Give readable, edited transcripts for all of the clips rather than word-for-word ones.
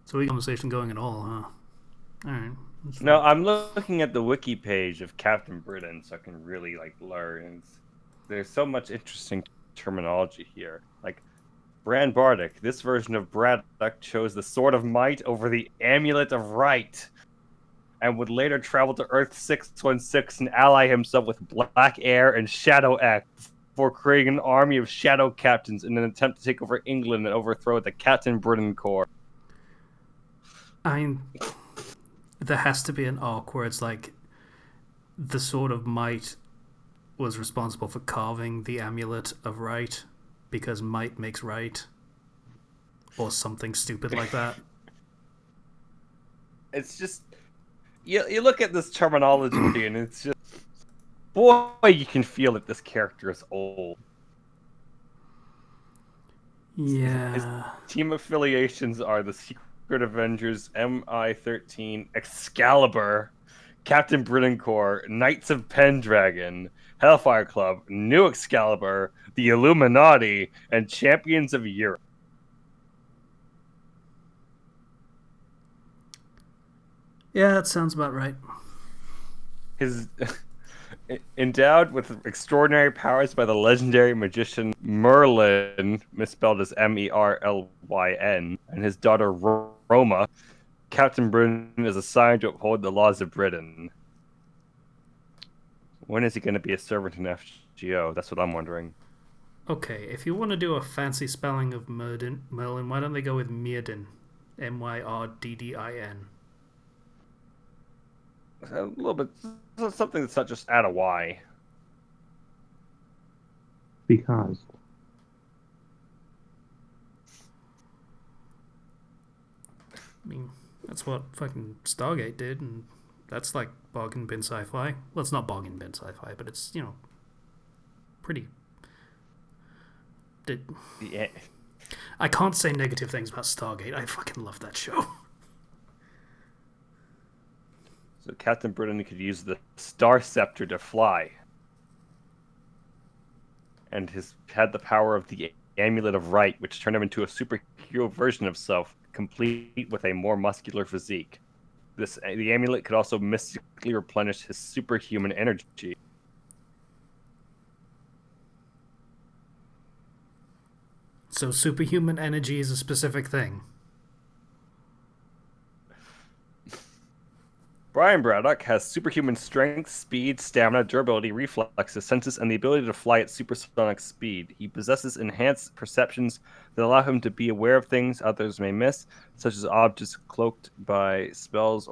So we got conversation going at all, huh? Alright. No, I'm looking at the wiki page of Captain Britain, so I can really learn. There's so much interesting terminology here. Like Bran Bardic, this version of Braddock chose the Sword of Might over the Amulet of Right, and would later travel to Earth 616 and ally himself with Black Air and Shadow X before creating an army of shadow captains in an attempt to take over England and overthrow the Captain Britain Corps. I mean, there has to be an arc where it's like the Sword of Might was responsible for carving the Amulet of Right because might makes right, or something stupid like that. It's just you look at this terminology and it's just boy, you can feel that this character is old. His Yeah. team affiliations are the Secret Avengers, MI13, Excalibur, Captain Britain Corps, Knights of Pendragon, Hellfire Club, New Excalibur, the Illuminati, and Champions of Europe. Yeah, that sounds about right. His endowed with extraordinary powers by the legendary magician Merlin, misspelled as Merlyn, and his daughter Roma, Captain Britain is assigned to uphold the laws of Britain. When is he going to be a servant in FGO? That's what I'm wondering. Okay, if you want to do a fancy spelling of Merlin, why don't they go with Myrddin? Myrddin. A little bit, something that's not just add a Y. Because I mean, that's what fucking Stargate did, and that's like bargain bin sci-fi. Well, it's not bargain bin sci-fi, but it's pretty. Yeah. I can't say negative things about Stargate. I fucking love that show. So Captain Britain could use the Star Scepter to fly, and had the power of the Amulet of Right, which turned him into a superhero version of himself, complete with a more muscular physique. The amulet could also mystically replenish his superhuman energy. So superhuman energy is a specific thing. Brian Braddock has superhuman strength, speed, stamina, durability, reflexes, senses, and the ability to fly at supersonic speed. He possesses enhanced perceptions that allow him to be aware of things others may miss, such as objects cloaked by spells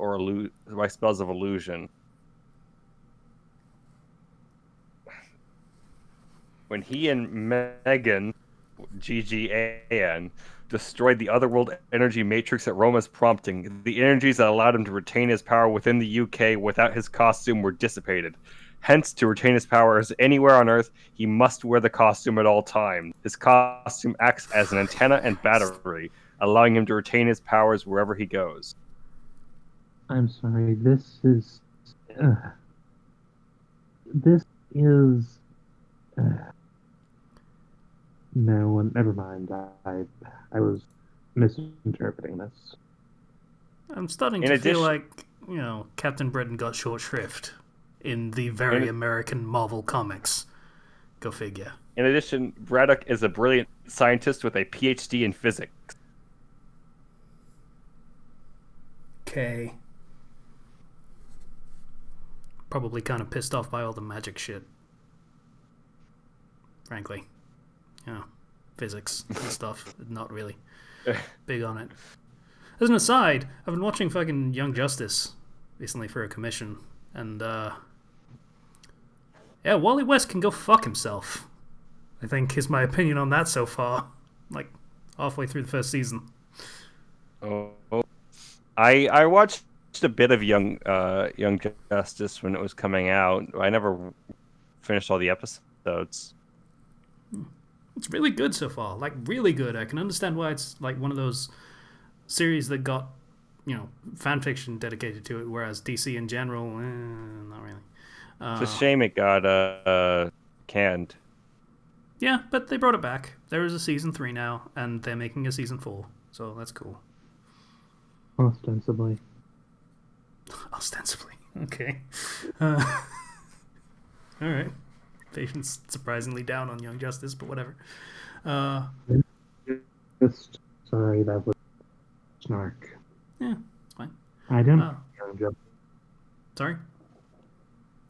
by spells of illusion. When he and Megan, GGAN, destroyed the Otherworld energy matrix at Roma's prompting, the energies that allowed him to retain his power within the UK without his costume were dissipated. Hence, to retain his powers anywhere on Earth, he must wear the costume at all times. His costume acts as an antenna and battery, allowing him to retain his powers wherever he goes. I'm sorry, uh, this is no, never mind. I was misinterpreting this. I'm starting In to feel addition, like, Captain Britain got short shrift in the very in, American Marvel comics. Go figure. in addition, Braddock is a brilliant scientist with a PhD in physics. Okay. Probably kind of pissed off by all the magic shit. Frankly. Physics and stuff. Not really big on it. As an aside, I've been watching fucking Young Justice recently for a commission, and yeah, Wally West can go fuck himself. I think is my opinion on that so far. Like halfway through the first season. Oh, I watched a bit of Young Justice when it was coming out. I never finished all the episodes. It's really good so far. Like really good. I can understand why it's like one of those series that got fan fiction dedicated to it, whereas DC in general, not really. It's a shame it got canned. Yeah, but they brought it back. There is a season 3 now, and they're making a season 4, so that's cool. Ostensibly. Ostensibly. Okay. All right. Patient's surprisingly down on Young Justice, but whatever. Just sorry, that was snark. Yeah, it's fine. I don't Oh, Young Justice. sorry.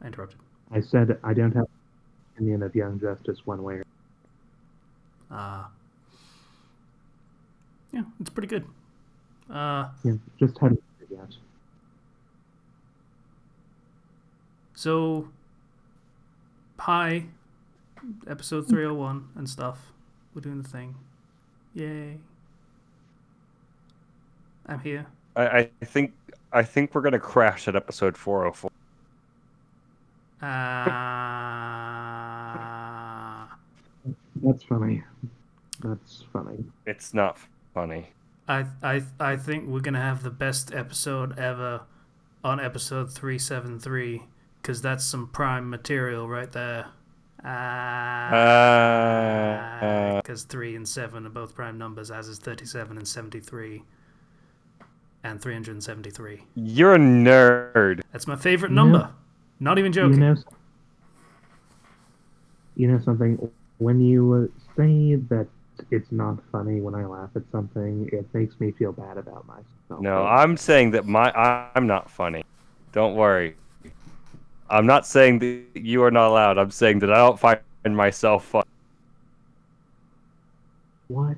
I interrupted. I said I don't have an opinion of Young Justice one way or Yeah, it's pretty good. yeah, just hadn't heard it yet. So, Pi, episode 301 and stuff. We're doing the thing. Yay. I'm here. I think we're gonna crash at episode 404. That's funny. That's funny. It's not funny. I think we're gonna have the best episode ever on episode 373 because that's some prime material right there. Because 3 and 7 are both prime numbers, as is 37 and 73 and 373. You're a nerd. That's my favorite You number. know- Not even joking. You know something? When you say that it's not funny when I laugh at something, it makes me feel bad about myself. No, I'm saying that I'm not funny. Don't worry. I'm not saying that you are not allowed. I'm saying that I don't find myself funny. What?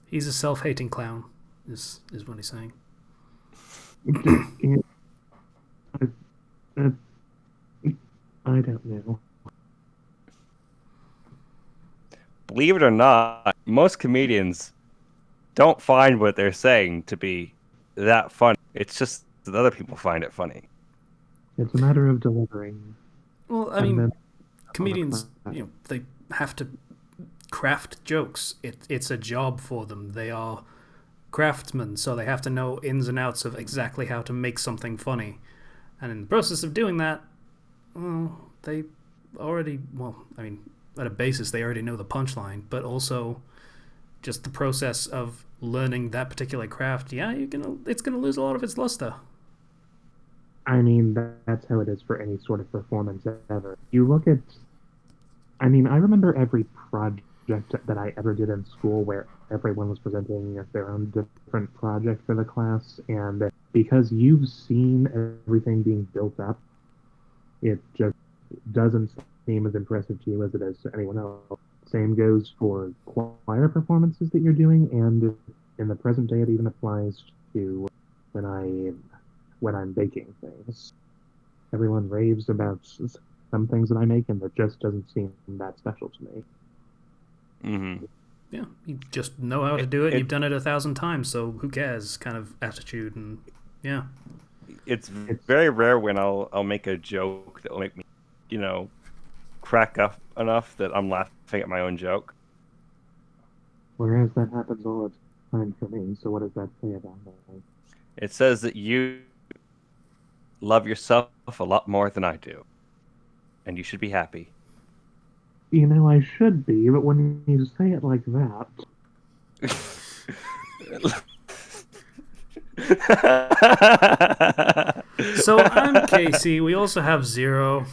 He's a self-hating clown, is what he's saying. I don't know. Believe it or not, most comedians don't find what they're saying to be that funny. It's just that other people find it funny. It's a matter of delivering. Well, I And mean, then- comedians, they have to craft jokes. It's a job for them. They are craftsmen, so they have to know ins and outs of exactly how to make something funny. And in the process of doing that, well, they already, at a basis, they already know the punchline, but also just the process of learning that particular craft, it's gonna lose a lot of its luster. I mean, that's how it is for any sort of performance ever. You look at, I mean, I remember every project that I ever did in school where everyone was presenting their own different project for the class, and because you've seen everything being built up, it just doesn't seem as impressive to you as it is to anyone else. Same goes for choir performances that you're doing, and in the present day, it even applies to when I'm baking things. Everyone raves about some things that I make, and that just doesn't seem that special to me. Mm-hmm. Yeah, you just know how to do it. You've done it 1,000 times, so who cares? Kind of attitude, and yeah. It's very rare when I'll make a joke that will make me, crack up enough that I'm laughing at my own joke. Whereas that happens all the time for me. So what does that say about me? It says that you love yourself a lot more than I do, and you should be happy. I should be, but when you say it like that, So I'm Casey. We also have Zero,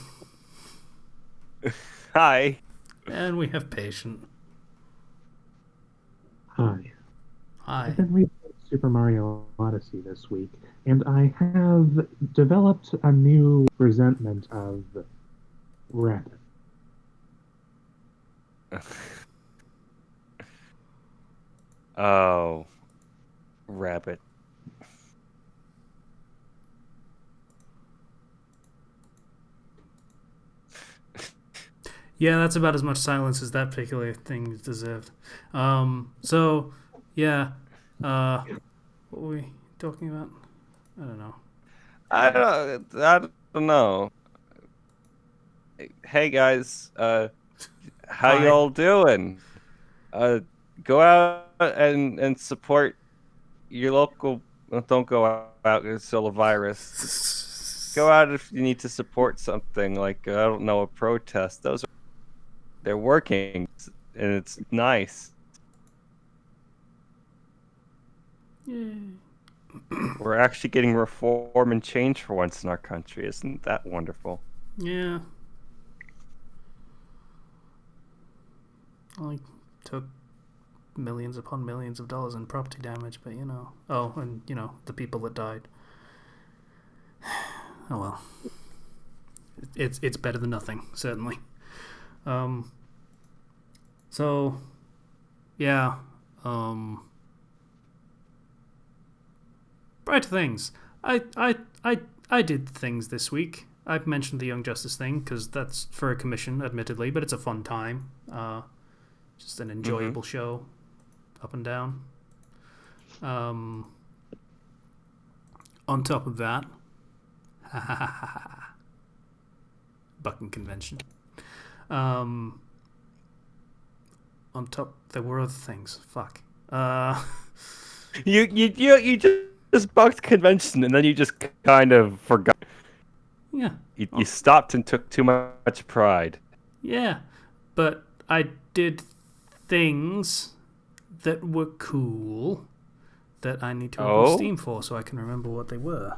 Hi. and we have Patient. hi. Hi. I've been reading Super Mario Odyssey this week, and I have developed a new resentment of Rabbit. Oh, rabbit. Yeah, that's about as much silence as that particular thing deserved. So, yeah. What were we talking about? I don't know. I don't know. Hey guys, how Hi. y'all doing? Go out and support your local. Well, don't go out. It's still a virus. Go out if you need to support something like I don't know, a protest. They're working and it's nice. Yay. We're actually getting reform and change for once in our country. Isn't that wonderful? Yeah. Only took millions upon millions of dollars in property damage, but you know. Oh, and you know, the people that died. Oh well. It's better than nothing, certainly. So yeah. Bright things. I did things this week. I've mentioned the Young Justice thing because that's for a commission, admittedly, but it's a fun time. Just an enjoyable show, up and down. On top of that, Bucking Convention. On top, there were other things. Fuck. You just bucked convention and then you just kind of forgot. Yeah. You stopped and took too much pride. Yeah, but I did things that were cool that I need to open Steam for so I can remember what they were.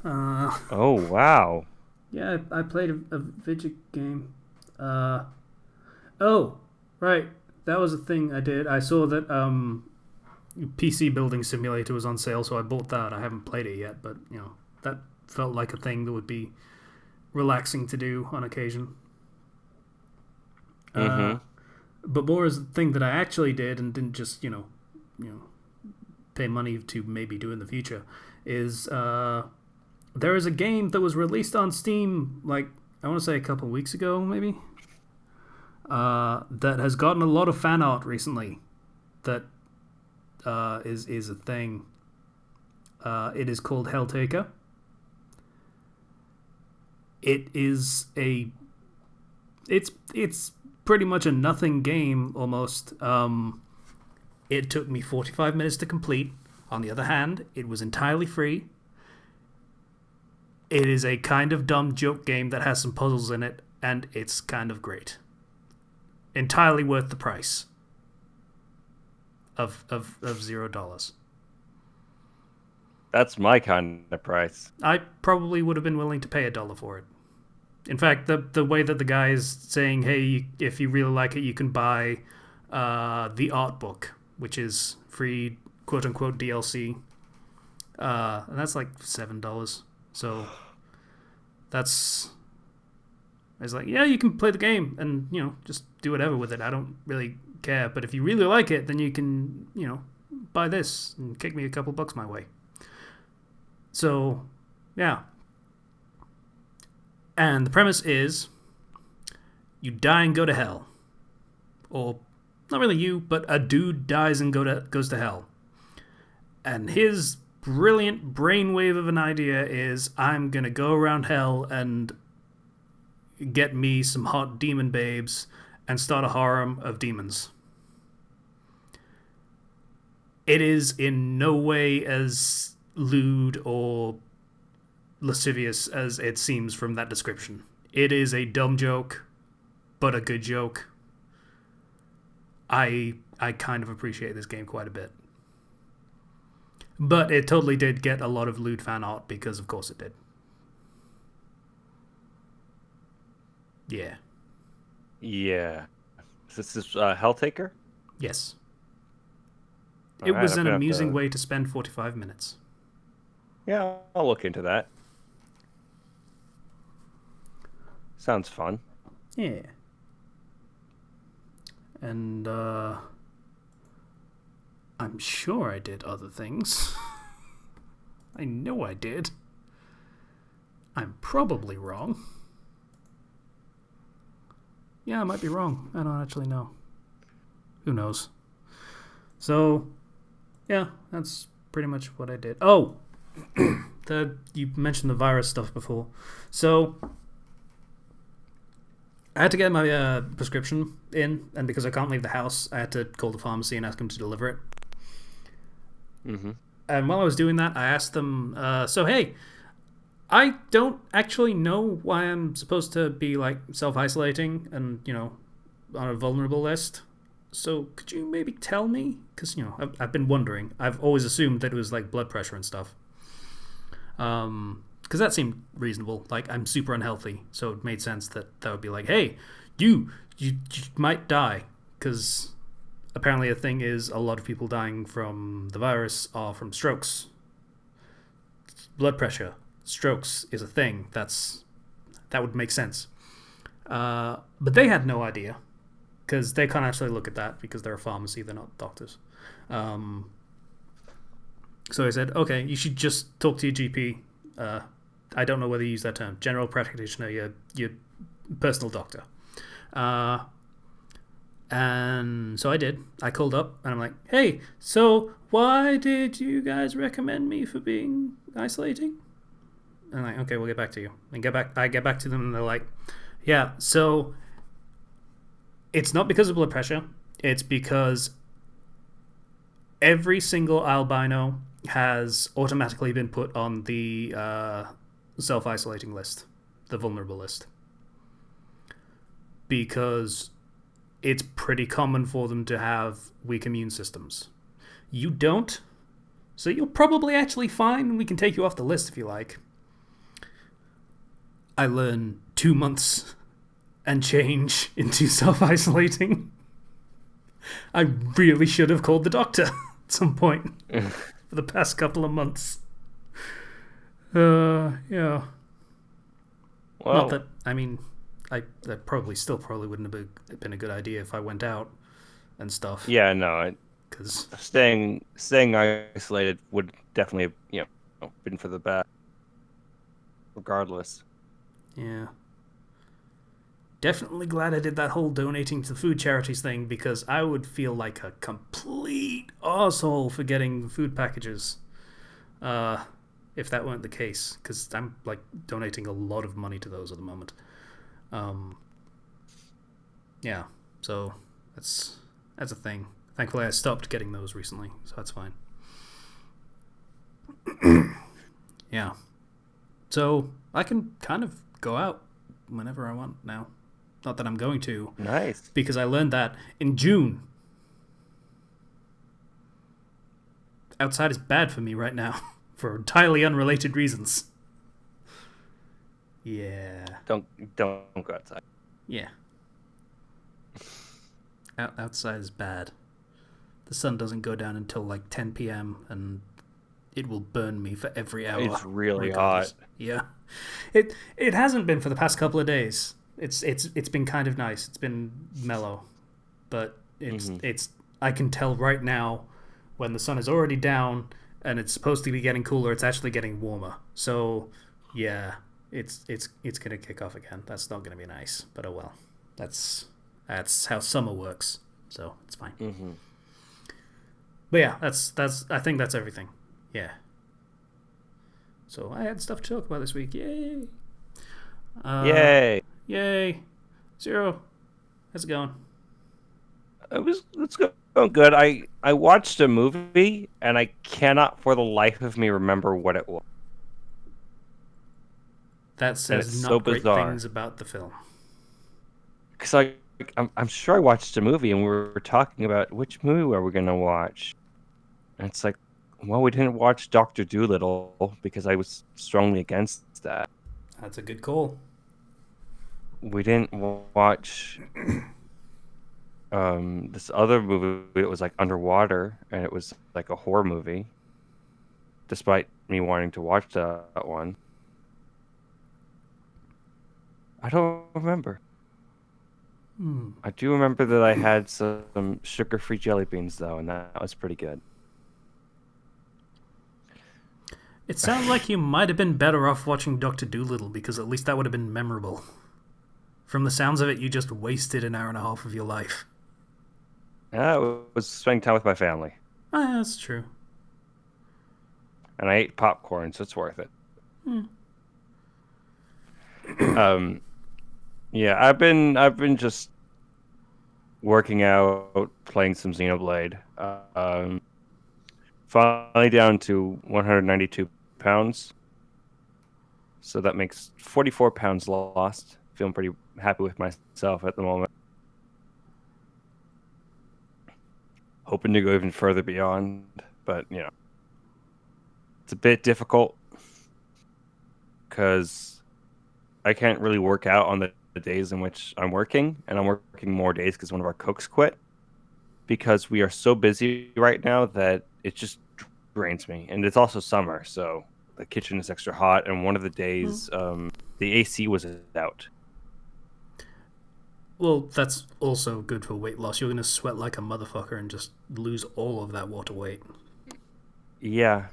Oh, wow. Yeah, I played a video game. Oh, right. That was a thing I did. I saw that PC Building Simulator was on sale, so I bought that. I haven't played it yet, but, you know, that felt like a thing that would be relaxing to do on occasion. But more as a thing that I actually did and didn't just, you know, pay money to maybe do in the future is there is a game that was released on Steam, like, I want to say a couple weeks ago, maybe, that has gotten a lot of fan art recently that is a thing. It is called Helltaker. It's pretty much a nothing game almost. It took me 45 minutes to complete. On the other hand, it was entirely free. It is a kind of dumb joke game that has some puzzles in it, and it's kind of great. Entirely worth the price of $0. That's my kind of price. I probably would have been willing to pay $1 for it. In fact, the way that the guy is saying, hey, if you really like it, you can buy the art book, which is free, quote-unquote, DLC. And that's like $7. So that's... It's like, yeah, you can play the game and, you know, just do whatever with it. I don't really care. But if you really like it, then you can, you know, buy this and kick me a couple bucks my way. So, yeah. And the premise is you die and go to hell. Or, not really you, but a dude dies and goes to hell. And his brilliant brainwave of an idea is, I'm going to go around hell and get me some hot demon babes and start a harem of demons. It is in no way as lewd or lascivious as it seems from that description. It is a dumb joke, but a good joke. I kind of appreciate this game quite a bit. But it totally did get a lot of lewd fan art because of course it did. Yeah. Yeah. This is Helltaker? Yes. All it right, was I'm an gonna have amusing to- way to spend 45 minutes. Yeah, I'll look into that. Sounds fun. Yeah. And I'm sure I did other things. I know I did. I'm probably wrong. Yeah, I might be wrong. I don't actually know. Who knows? So, yeah, that's pretty much what I did. Oh! You mentioned the virus stuff before. So, I had to get my prescription in, and because I can't leave the house, I had to call the pharmacy and ask them to deliver it. Mm-hmm. And while I was doing that, I asked them, so hey, I don't actually know why I'm supposed to be like self-isolating and, you know, on a vulnerable list. So could you maybe tell me? Because I've been wondering. I've always assumed that it was like blood pressure and stuff. Because that seemed reasonable. Like I'm super unhealthy, so it made sense that would be like, hey, you might die. Because apparently a thing is a lot of people dying from the virus are from strokes. Blood pressure, strokes is a thing. That would make sense. But they had no idea because they can't actually look at that because they're a pharmacy, they're not doctors. So I said, okay, you should just talk to your GP. I don't know whether you use that term. General practitioner, your personal doctor. And so I did. I called up and I'm like, hey, so why did you guys recommend me for being isolating? And I'm like, okay, we'll get back to you. And I get back to them and they're like, yeah, so it's not because of blood pressure. It's because every single albino has automatically been put on the self-isolating list, the vulnerable list. Because it's pretty common for them to have weak immune systems. You don't, so you're probably actually fine, and we can take you off the list if you like. I learn 2 months and change into self-isolating. I really should have called the doctor at some point for the past couple of months. Yeah. Well, Not that, I mean, that probably wouldn't have been a good idea if I went out and stuff. yeah, no. Because Staying isolated would definitely have, been for the best, regardless. yeah. Definitely glad I did that whole donating to food charities thing because I would feel like a complete arsehole for getting food packages if that weren't the case. Because I'm like donating a lot of money to those at the moment. Yeah, so that's a thing. Thankfully I stopped getting those recently, so that's fine. Yeah. So I can kind of go out whenever I want now. Not that I'm going to. Nice. Because I learned that in June. Outside is bad for me right now. For entirely unrelated reasons. Yeah. Don't go outside. Yeah. Outside is bad. The sun doesn't go down until like 10 p.m. and it will burn me for every hour. It's really regardless. hot. Yeah. It hasn't been for the past couple of days. It's been kind of nice. It's been mellow. But it's I can tell right now when the sun is already down and it's supposed to be getting cooler, it's actually getting warmer. So, yeah, it's going to kick off again. That's not going to be nice, but oh well. That's how summer works. So, it's fine. Mm-hmm. But yeah, I think that's everything. Yeah. So, I had stuff to talk about this week. Yay. Yay. Yay. Zero. How's it going? It's going good. I watched a movie and I cannot for the life of me remember what it was. That says not so great bizarre. things about the film. Because I'm sure I watched a movie and we were talking about which movie were we going to watch. And it's like, well, we didn't watch Dr. Dolittle because I was strongly against that. That's a good call. We didn't watch this other movie. It was like underwater and it was like a horror movie. Despite me wanting to watch that one. I don't remember. I do remember that I had some sugar-free jelly beans, though, and that was pretty good. It sounds like you might have been better off watching Dr. Dolittle, because at least that would have been memorable. From the sounds of it, you just wasted an hour and a half of your life. I was spending time with my family. Oh, yeah, that's true. And I ate popcorn, so it's worth it. Yeah, I've been just working out, playing some Xenoblade. Finally down to 192 pounds. So that makes 44 pounds lost. Feeling pretty happy with myself at the moment. hoping to go even further beyond, but it's a bit difficult because I can't really work out on the days in which I'm working, and I'm working more days because one of our cooks quit. Because we are so busy right now that it just drains me, and it's also summer, so the kitchen is extra hot. And one of the days, the AC was out. Well, that's also good for weight loss. You're going to sweat like a motherfucker and just lose all of that water weight. Yeah,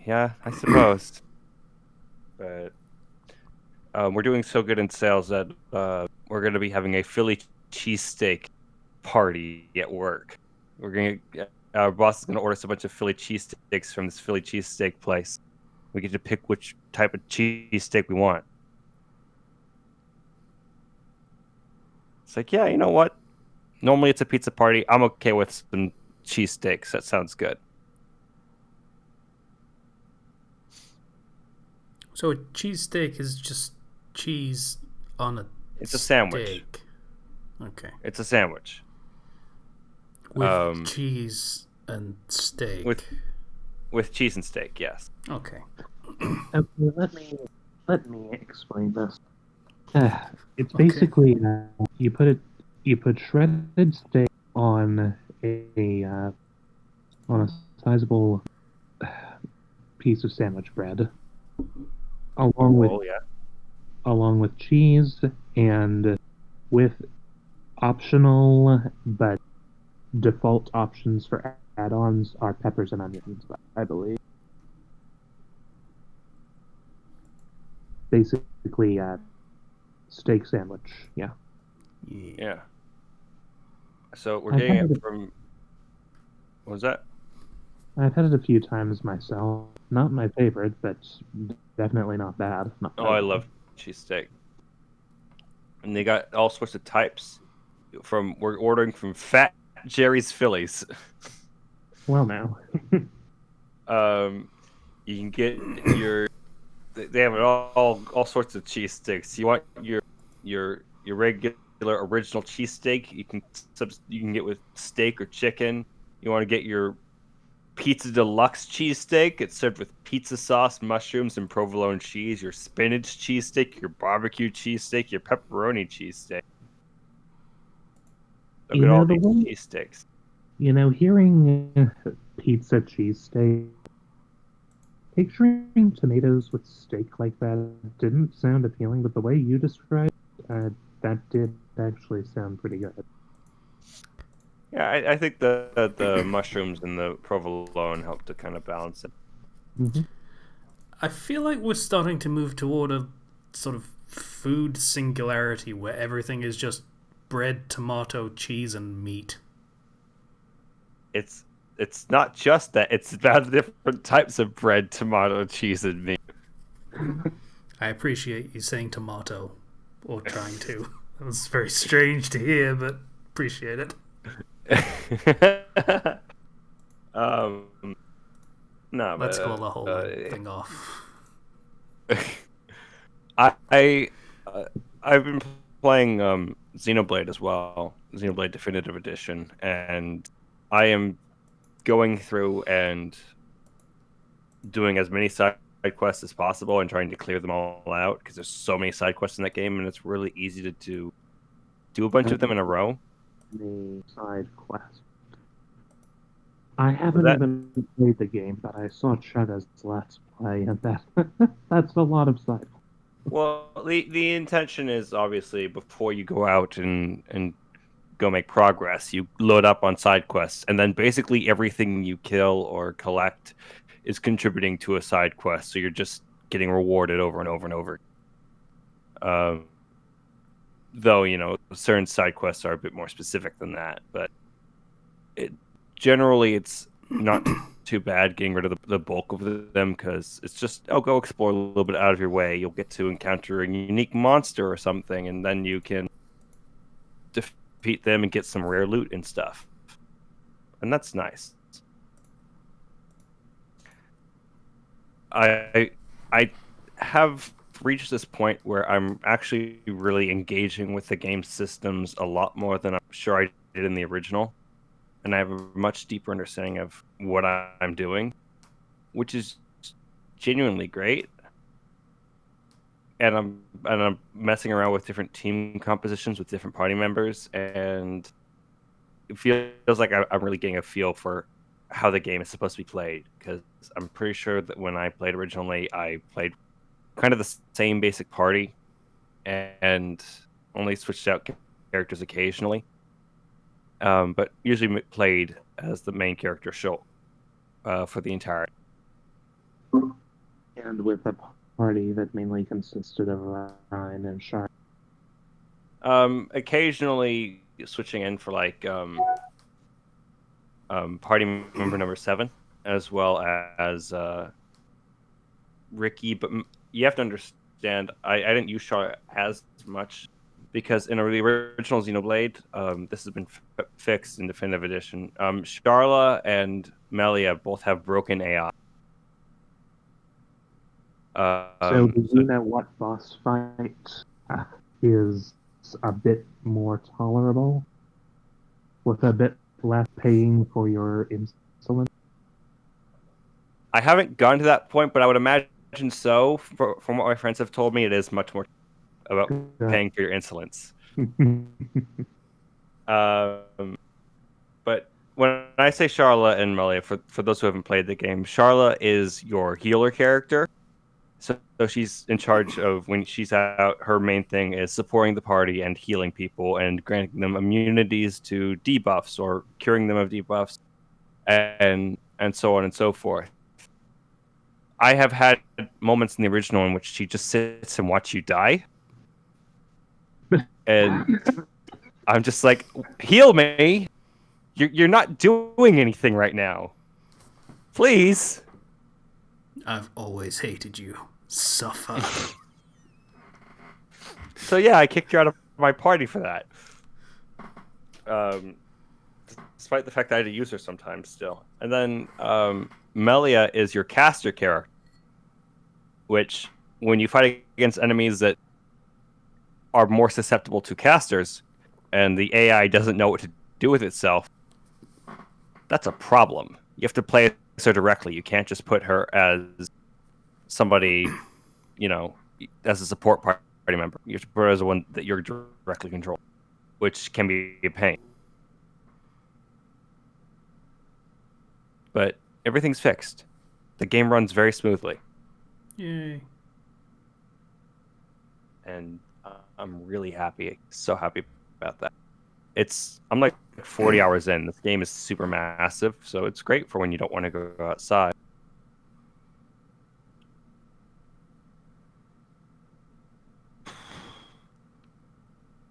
I suppose. But we're doing so good in sales that we're going to be having a Philly cheesesteak party at work. Our boss is going to order us a bunch of Philly cheesesteaks from this Philly cheesesteak place. We get to pick which type of cheesesteak we want. It's like, yeah, you know what? Normally it's a pizza party. I'm okay with some cheesesteaks. That sounds good. So a cheesesteak is just cheese on a It's a sandwich. steak. Okay. It's a sandwich. With cheese and steak. With cheese and steak, yes. Okay. Okay, let me explain this. It's basically you put shredded steak on a sizable piece of sandwich bread, along with cheese, and with optional but default options for add-ons are peppers and onions, I believe. Basically, steak sandwich. Yeah. Yeah. So we're getting it from. What was that? I've had it a few times myself. Not my favorite, but definitely not bad. I love cheesesteak. And they got all sorts of types. We're ordering from Fat Jerry's Phillies. Well, now. You can get your. They have all sorts of cheesesteaks. You want your regular original cheesesteak? You can get with steak or chicken. You want to get your pizza deluxe cheesesteak? It's served with pizza sauce, mushrooms, and provolone cheese. Your spinach cheesesteak, your barbecue cheesesteak, your pepperoni cheesesteak. Look at all these cheesesteaks. Hearing pizza cheesesteak, picturing tomatoes with steak like that didn't sound appealing, but the way you described that did actually sound pretty good. Yeah, I think the mushrooms and the provolone help to kind of balance it. Mm-hmm. I feel like we're starting to move toward a sort of food singularity where everything is just bread, tomato, cheese, and meat. It's not just that. It's about the different types of bread, tomato, cheese, and meat. I appreciate you saying tomato, or trying to. That was very strange to hear, but appreciate it. No, let's call the whole thing off. I've been playing Xenoblade as well, Xenoblade Definitive Edition, and I am going through and doing as many side quests as possible and trying to clear them all out because there's so many side quests in that game, and it's really easy to do a bunch of them in a row. The side quest. I haven't even played the game, but I saw Chugga's Let's Play, and that's a lot of side. Well, the intention is obviously before you go out and go make progress, you load up on side quests, and then basically everything you kill or collect is contributing to a side quest, so you're just getting rewarded over and over and over. Though, certain side quests are a bit more specific than that, but generally it's not too bad getting rid of the bulk of them, because it's just, go explore a little bit out of your way. You'll get to encounter a unique monster or something, and then you can defeat them and get some rare loot and stuff. And that's nice. I have reached this point where I'm actually really engaging with the game systems a lot more than I'm sure I did in the original. and I have a much deeper understanding of what I'm doing, which is genuinely great. And I'm messing around with different team compositions with different party members, and it feels like I'm really getting a feel for how the game is supposed to be played. Because I'm pretty sure that when I played originally, I played kind of the same basic party and only switched out characters occasionally. But usually played as the main character show for the entire. And with a party that mainly consisted of Ryan and Shar. Occasionally switching in for like party member number 7, as well as Ricky. But you have to understand, I didn't use Char as much because in the original Xenoblade, this has been fixed in Definitive Edition. Charla and Melia both have broken AI. So do you know what boss fight is a bit more tolerable, with a bit less paying for your insolence? I haven't gotten to that point, but I would imagine so. From what my friends have told me, it is much more about paying for your insolence. But when I say Charla and Melia, for those who haven't played the game, Charla is your healer character. So she's in charge of, when she's out, her main thing is supporting the party and healing people and granting them immunities to debuffs or curing them of debuffs and so on and so forth. I have had moments in the original in which she just sits and watch you die. And I'm just like, heal me. You're not doing anything right now. Please. I've always hated you. Suffer. So yeah, I kicked you out of my party for that. Despite the fact that I had to use her sometimes still. And then Melia is your caster character, which when you fight against enemies that are more susceptible to casters and the AI doesn't know what to do with itself, that's a problem. You have to play her directly. You can't just put her as somebody, as a support party member. You have to put her as the one that you're directly controlling, which can be a pain. But everything's fixed. The game runs very smoothly. Yay. And I'm really happy. So happy about that. I'm like 40 hours in. This game is super massive, so it's great for when you don't want to go outside.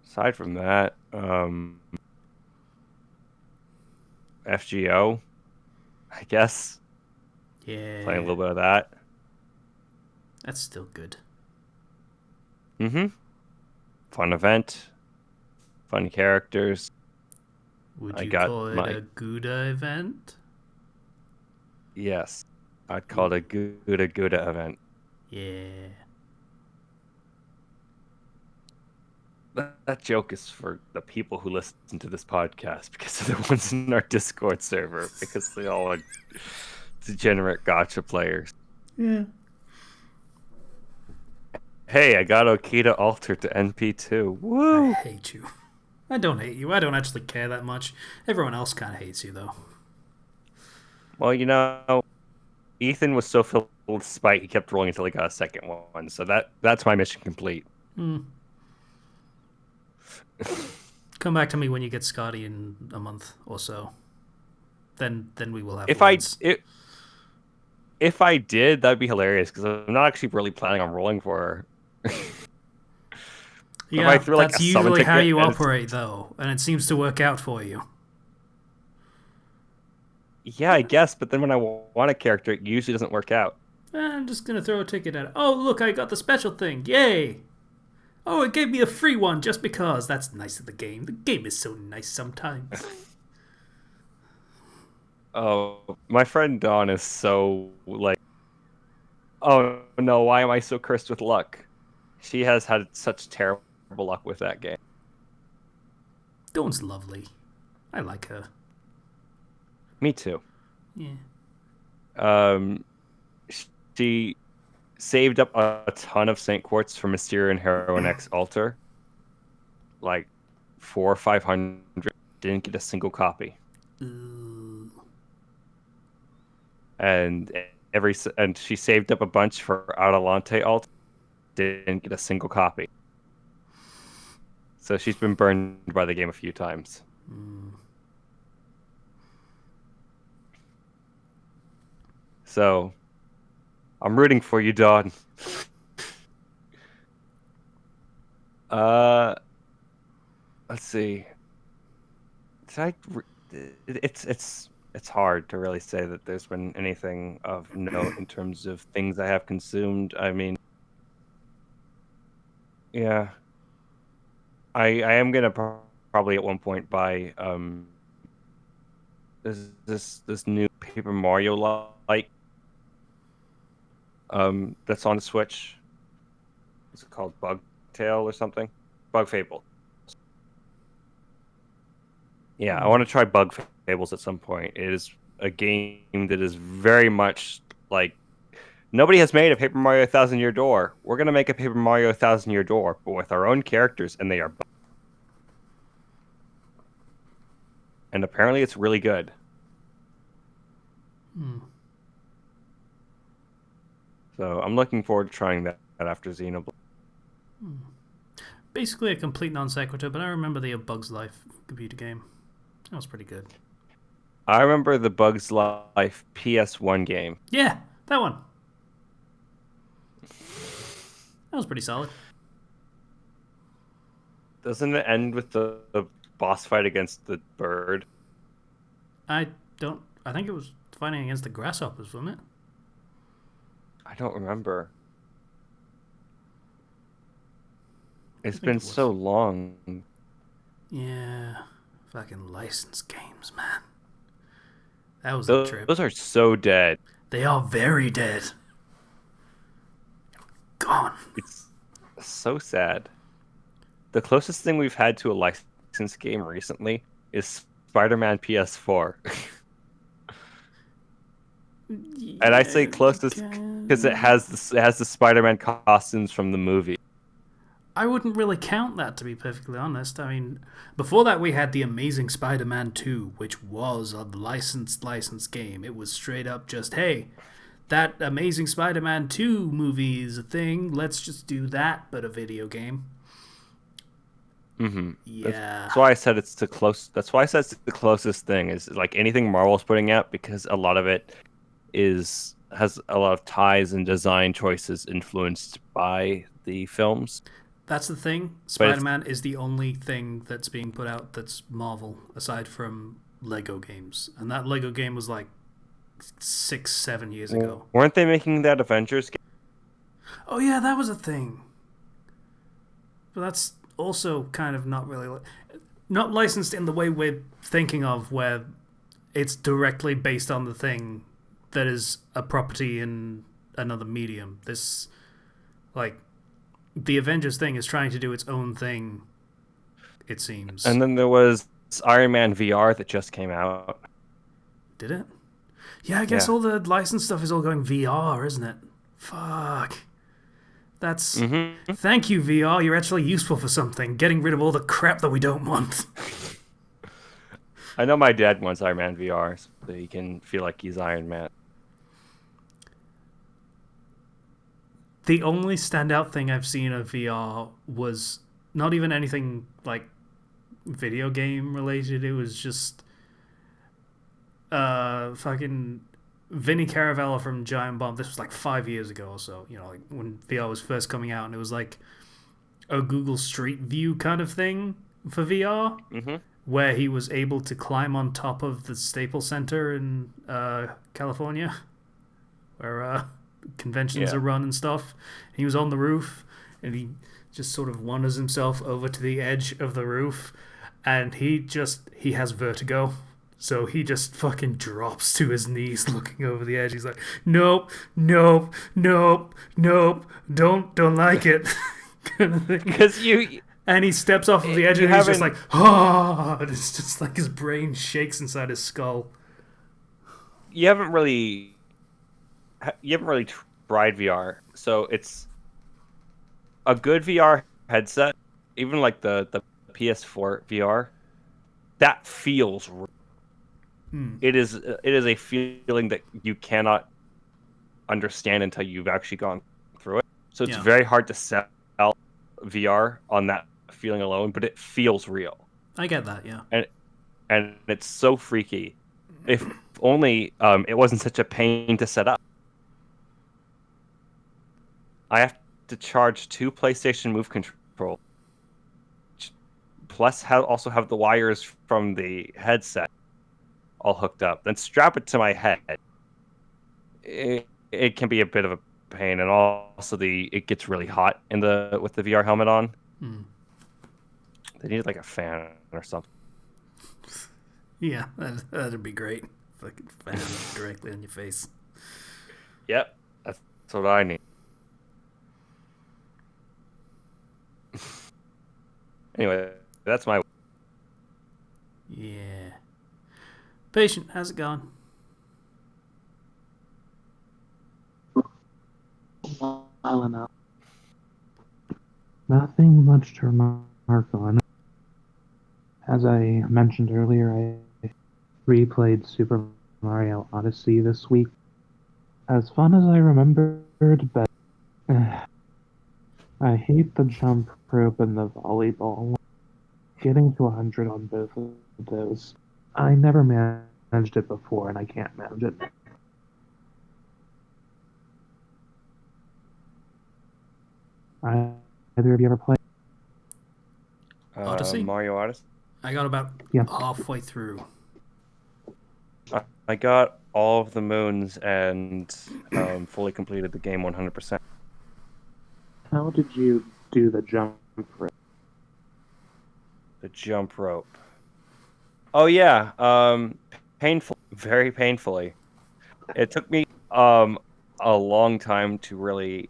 Aside from that, FGO, I guess. Yeah. Playing a little bit of that. That's still good. Fun event. Fun characters. Would you call it a Gouda event? Yes. I'd call it a Gouda event. Yeah. That joke is for the people who listen to this podcast, because they're the ones in our Discord server, because they all are degenerate gacha players. Yeah. Hey, I got Okita altered to NP2. Woo! I hate you. I don't hate you. I don't actually care that much. Everyone else kind of hates you, though. Well, Ethan was so filled with spite, he kept rolling until he got a second one. So that's my mission complete. Come back to me when you get Scotty in a month or so. Then we will have. If I did, that'd be hilarious, because I'm not actually really planning on rolling for her. Yeah, that's usually how you operate, though, and it seems to work out for you. Yeah, I guess, but then when I want a character, it usually doesn't work out. I'm just gonna throw a ticket at it. Oh, look, I got the special thing. Yay! Oh, it gave me a free one just because. That's nice of the game. The game is so nice sometimes. Oh, my friend Dawn is so, oh no, why am I so cursed with luck? She has had such terrible luck with that game. Dawn's lovely. I like her. Me too. Yeah. She saved up a ton of Saint Quartz for Mysterio and Heroine X Alter. Like 400 or 500. Didn't get a single copy. Ooh. And she saved up a bunch for Adelante Alter. Didn't get a single copy. So she's been burned by the game a few times. So I'm rooting for you, Don. Let's see. It's hard to really say that there's been anything of note in terms of things I have consumed. I mean, yeah, I am gonna probably at one point buy this new Paper Mario like that's on the Switch. Is it called Bug Tale or something? Bug Fable. Yeah, I want to try Bug Fables at some point. It is a game that is very much like nobody has made a Paper Mario 1000-Year Door. We're gonna make a Paper Mario 1000-Year Door, but with our own characters, and they are. And apparently, it's really good. So I'm looking forward to trying that after Xenoblade. Basically a complete non sequitur, but I remember the A Bug's Life computer game. That was pretty good. I remember the Bugs Life PS1 game. Yeah, that one. That was pretty solid. Doesn't it end with the boss fight against the bird? I think it was fighting against the grasshoppers, wasn't it? I don't remember. It's been so long. Yeah. Fucking licensed games, man. That was a trip. Those are so dead. They are very dead. Gone. It's so sad. The closest thing we've had to a licensed game recently is Man Ps4. And I say closest because it has the Spider-Man costumes from the movie. I wouldn't really count that, to be perfectly honest. I mean, before that we had the Amazing Spider-Man 2, which was a licensed game. It was straight up just, hey, that Amazing Spider-Man 2 movie is a thing. Let's just do that, but a video game. Mm-hmm. Yeah. That's why I said it's the closest thing is like anything Marvel's putting out, because a lot of it has a lot of ties and design choices influenced by the films. That's the thing. Spider-Man is the only thing that's being put out that's Marvel, aside from Lego games. And that Lego game was like 6-7 years ago. Weren't they making that Avengers game? Oh yeah, that was a thing. But that's also kind of not really... Not licensed in the way we're thinking of, where it's directly based on the thing that is a property in another medium. This, like... The Avengers thing is trying to do its own thing, it seems. And then there was Iron Man VR that just came out. Did it? Yeah, I guess all the licensed stuff is all going VR, isn't it? Fuck. That's... Mm-hmm. Thank you, VR. You're actually useful for something. Getting rid of all the crap that we don't want. I know my dad wants Iron Man VR, so he can feel like he's Iron Man. The only standout thing I've seen of VR was not even anything like video game related. It was just fucking Vinny Caravella from Giant Bomb. This was like 5 years ago or so, you know, like when VR was first coming out, and it was like a Google Street View kind of thing for VR, where he was able to climb on top of the Staples Center in California, where conventions are run and stuff. He was on the roof, and he just sort of wanders himself over to the edge of the roof, and he has vertigo. So he just fucking drops to his knees looking over the edge. He's like, nope, don't like it. Kind of thing. Because and he steps off of the edge and he's just like, oh, it's just like his brain shakes inside his skull. you haven't really tried VR, so it's a good VR headset, even like the PS4 VR, that feels real. It is a feeling that you cannot understand until you've actually gone through it. So it's Yeah. very hard to sell VR on that feeling alone, but it feels real. I get that, yeah. And it's so freaky. If only it wasn't such a pain to set up. I have to charge 2 PlayStation Move controllers, plus also have the wires from the headset all hooked up, then strap it to my head. It can be a bit of a pain, and also it gets really hot with the VR helmet on. They need like a fan or something. Yeah, that'd be great. Fucking fan directly on your face. Yep, that's what I need. Anyway, that's my. Yeah. Patient, how's it going? Well enough. Nothing much to remark on. As I mentioned earlier, I replayed Super Mario Odyssey this week. As fun as I remembered, but I hate the jump rope and the volleyball. Getting to 100 on both of those. I never managed it before, and I can't manage it. Either of you ever played? Odyssey? Mario Odyssey. I got about Yeah. halfway through. I got all of the moons and fully completed the game 100%. How did you do the jump rope? The jump rope. Oh yeah, painful, very painfully. It took me a long time to really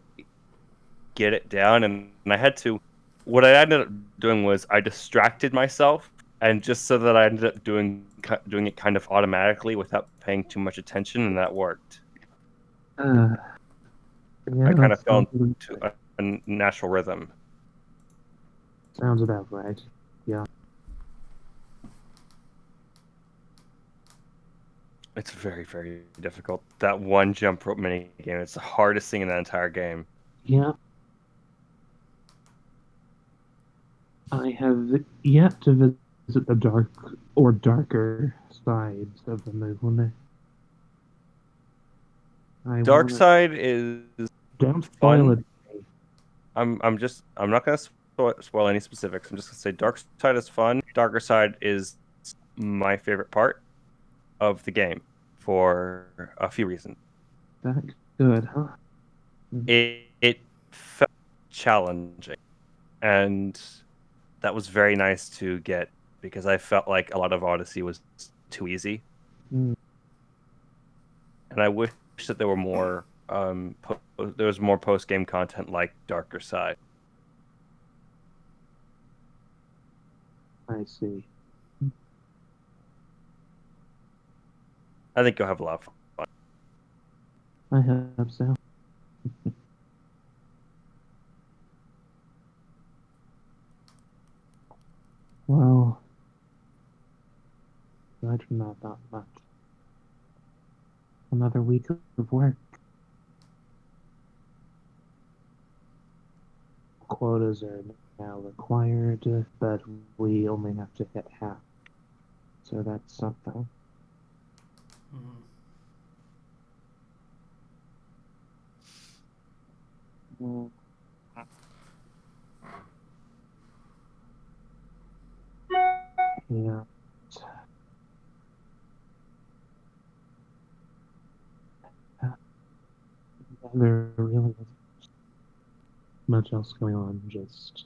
get it down, and I had to. What I ended up doing was I distracted myself, and just so that I ended up doing it kind of automatically without paying too much attention, and that worked. Yeah, I kind that of fell sounds into a natural rhythm. about right. Yeah. It's very, very difficult. That one jump rope mini game, it's the hardest thing in that entire game. Yeah. I have yet to visit the dark or darker sides of the moon. Dark Side is Don't spoil fun. it. I'm not gonna spoil any specifics. I'm just gonna say Dark Side is fun. Darker Side is my favorite part of the game for a few reasons. That good, huh? It felt challenging, and that was very nice to get because I felt like a lot of Odyssey was too easy, Mm. and I wish that there were more. There was more post game content like Darker Side. I see. I think you'll have a lot of fun. I hope so. Well, aside from that, not much. Another week of work. Quotas are now required, but we only have to hit half. So that's something. Mm. Yeah. There really isn't much else going on, just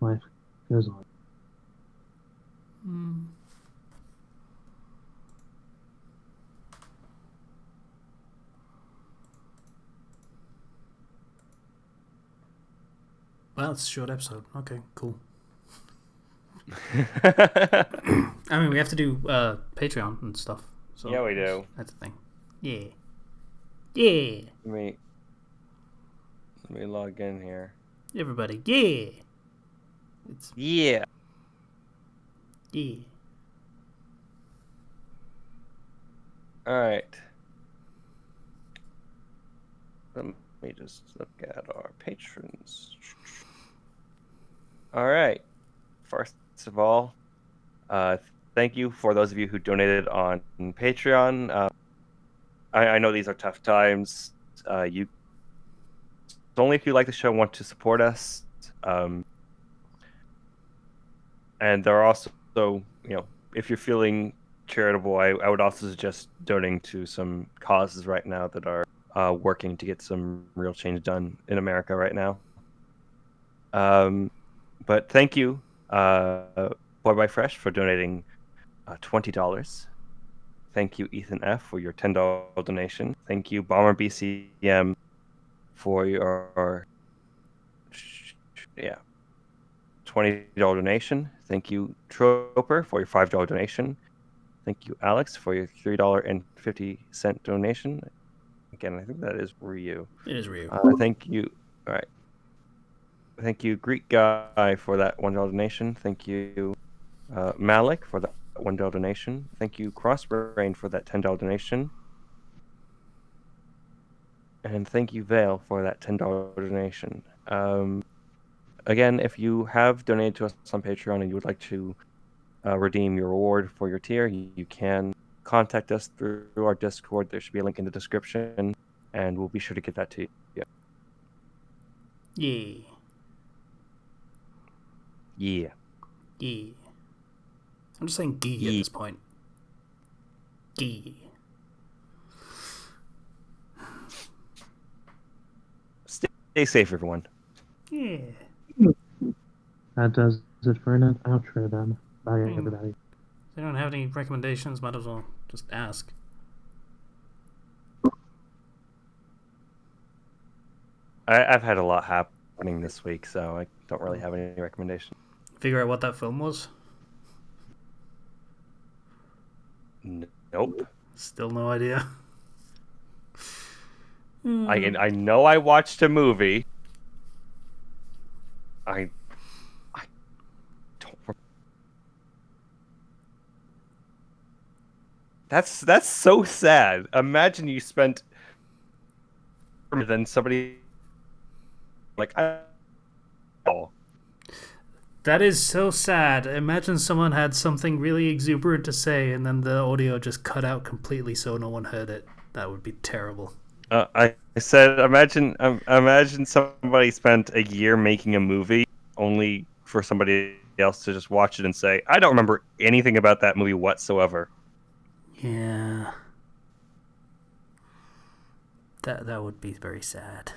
life goes on. Well, it's a short episode. Okay, cool. I mean, we have to do Patreon and stuff. So Yeah, we do. That's a thing. Yeah. Yeah. Let me log in here. Everybody, yeah. It's Yeah. yeah. All right. Let me just look at our patrons. All right. First of all, thank you for those of you who donated on Patreon. I know these are tough times. You only if you like the show and want to support us. And there are also, if you're feeling charitable, I would also suggest donating to some causes right now that are working to get some real change done in America right now. But thank you, Boy by Fresh, for donating $20. Thank you, Ethan F, for your $10 donation. Thank you, Bomber BCM, for your $20 donation. Thank you, Troper, for your $5 donation. Thank you, Alex, for your $3.50 donation. Again, I think that is Ryu. It is Ryu. Thank you. All right. Thank you, Greek Guy, for that $1 donation. Thank you, Malik, for that $1 donation. Thank you, Crossbrain, for that $10 donation. And thank you, Vale, for that $10 donation. Again, if you have donated to us on Patreon and you would like to redeem your reward for your tier, you can contact us through our Discord. There should be a link in the description, and we'll be sure to get that to you. Yeah. Yeah. Yeah. I'm just saying gee at this point. Gee. Stay safe, everyone. Yeah. That does it for an outro then. Bye, everybody. If they don't have any recommendations, might as well just ask. I've had a lot happening this week, so I don't really have any recommendations. Figure out what that film was? Nope. Still no idea. I know I watched a movie. I don't. That's so sad. Imagine you spent then somebody like oh. That is so sad. Imagine someone had something really exuberant to say and then the audio just cut out completely so no one heard it. That would be terrible. I said, imagine somebody spent a year making a movie only for somebody else to just watch it and say, I don't remember anything about that movie whatsoever. Yeah. That would be very sad.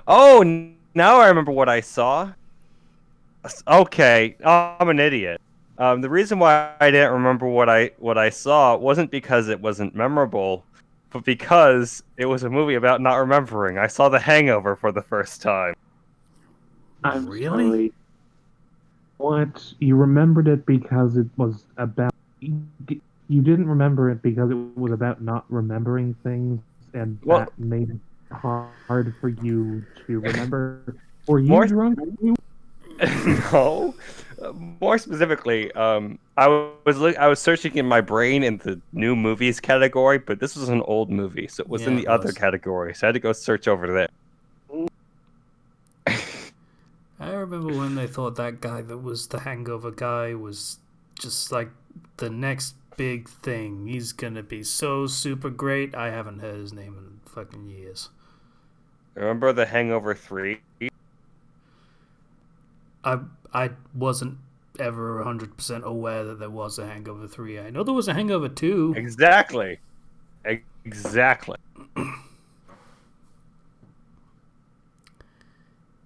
Oh, now I remember what I saw. Okay, I'm an idiot. The reason why I didn't remember what I saw wasn't because it wasn't memorable, but because it was a movie about not remembering. I saw The Hangover for the first time. I'm Really? sorry. What? You remembered it because it was about. You didn't remember it because it was about not remembering things, and Well, that made it hard for you to remember. Were you more drunk? no. More specifically, I was searching in my brain in the new movies category, but this was an old movie, so it was in Yeah, the it other was. category. So I had to go search over there. I remember when they thought that guy that was the Hangover guy was just like the next big thing. He's gonna be so super great. I haven't heard his name in fucking years. Remember The Hangover 3? I wasn't ever 100% aware that there was a Hangover 3. I know there was a Hangover 2. Exactly. Exactly.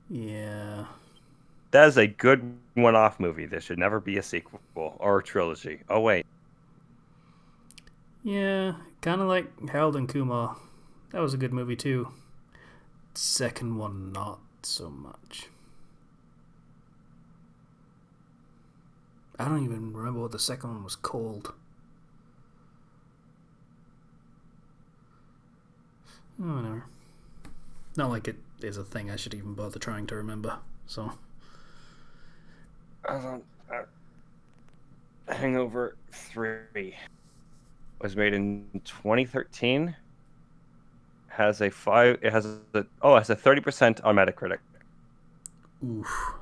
Yeah. That is a good one-off movie. There should never be a sequel or a trilogy. Oh, wait. Yeah, kind of like Harold and Kumar. That was a good movie too. Second one, not so much. I don't even remember what the second one was called. Whatever. Not like it is a thing I should even bother trying to remember. So. Hangover 3 was made in 2013. Has a 30% on Metacritic. Oof.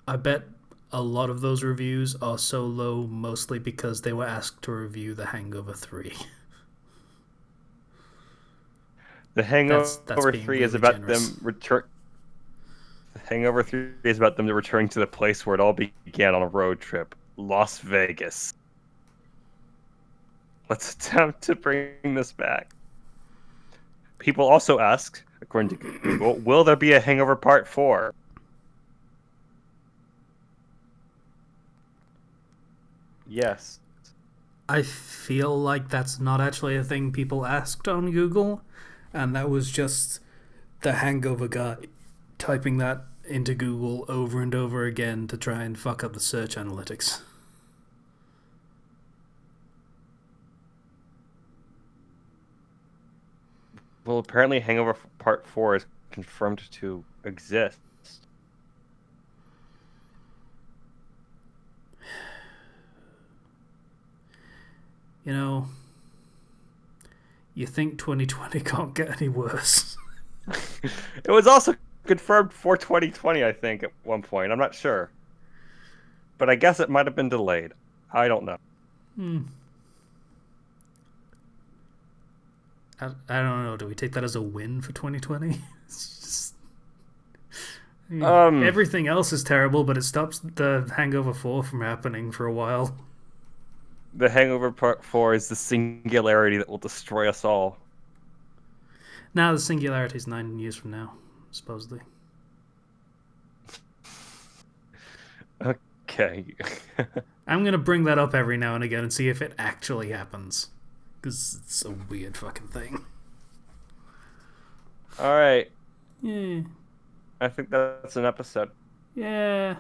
I bet a lot of those reviews are so low mostly because they were asked to review The Hangover 3. The Hangover That's 3 being is really about generous. them return. The Hangover 3 is about them returning to the place where it all began on a road trip, Las Vegas. Let's attempt to bring this back. People also ask, according to Google, will there be a Hangover Part 4? Yes. I feel like that's not actually a thing people asked on Google, and that was just the Hangover guy typing that into Google over and over again to try and fuck up the search analytics. Well, apparently Hangover Part 4 is confirmed to exist. You know, you think 2020 can't get any worse. It was also confirmed for 2020, I think, at one point. I'm not sure. But I guess it might have been delayed. I don't know. I don't know. Do we take that as a win for 2020? It's just, I mean, everything else is terrible, but it stops the Hangover 4 from happening for a while. The Hangover Part 4 is the singularity that will destroy us all. Now the singularity is 9 years from now, supposedly. Okay. I'm going to bring that up every now and again and see if it actually happens. Because it's a weird fucking thing. Alright. Yeah. I think that's an episode. Yeah.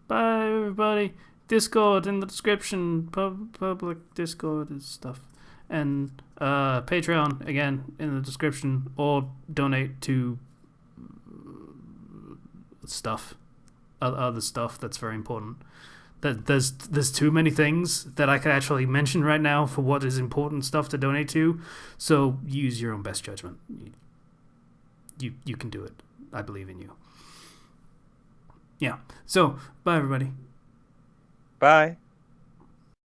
Bye, everybody. Discord in the description. Public Discord and stuff. And Patreon, again, in the description. Or donate to stuff. Other stuff that's very important. There's too many things that I could actually mention right now for what is important stuff to donate to. So use your own best judgment. You can do it. I believe in you. Yeah. So, bye everybody. Bye.